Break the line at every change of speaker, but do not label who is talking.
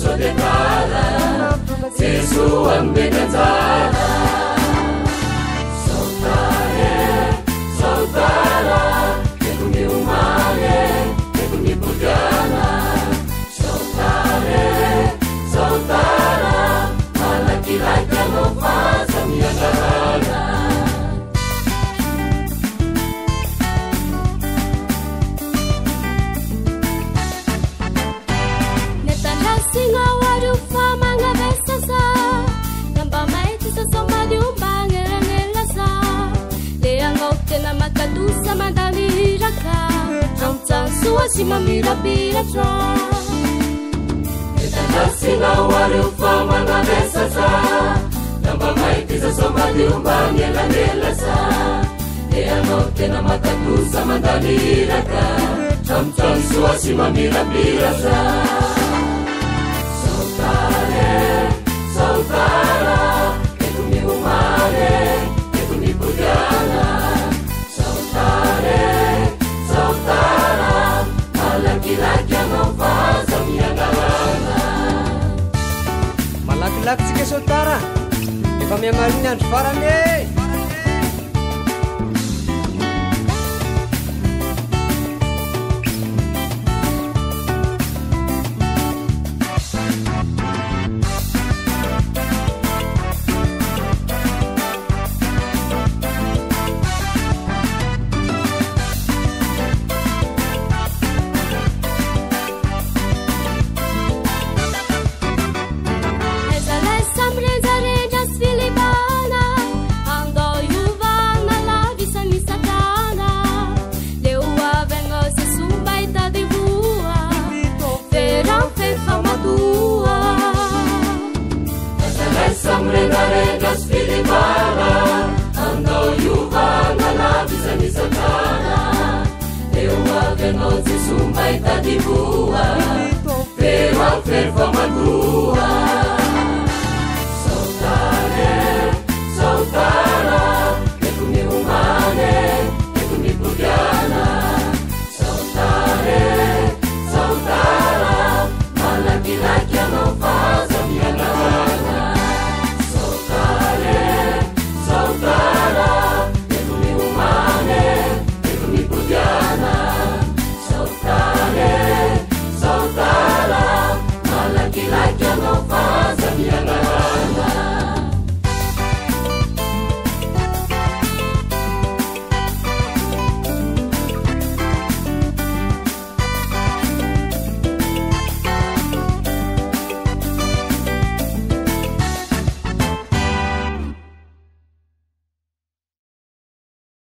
sodekala Yesu ambenanzala Sautara Kekumi umale Kekumi pujana Sautara Malaki-laki no fasa miandarana
Singa waru fama nga besasa Namba maiti sa soma di umbangera ngelasa Lea ngote na makadusa madali hiraka Amtang suwa si mamira biratra Neta singa waru fama nga besasa Namba maiti sa soma di umbangera ngelasa Lea ngote na makadusa madali hiraka Amtang suwa si mamira biratra Sautara, Kekumi umare, Kekumi pujana Sautara, malaki-laki ang fasa miandarana
Malaki-laki sige Sautara, efa miamarina andro farany
Regas filibara Andau yuva nalabisa nisatana Eu avenozi sumbai tadibu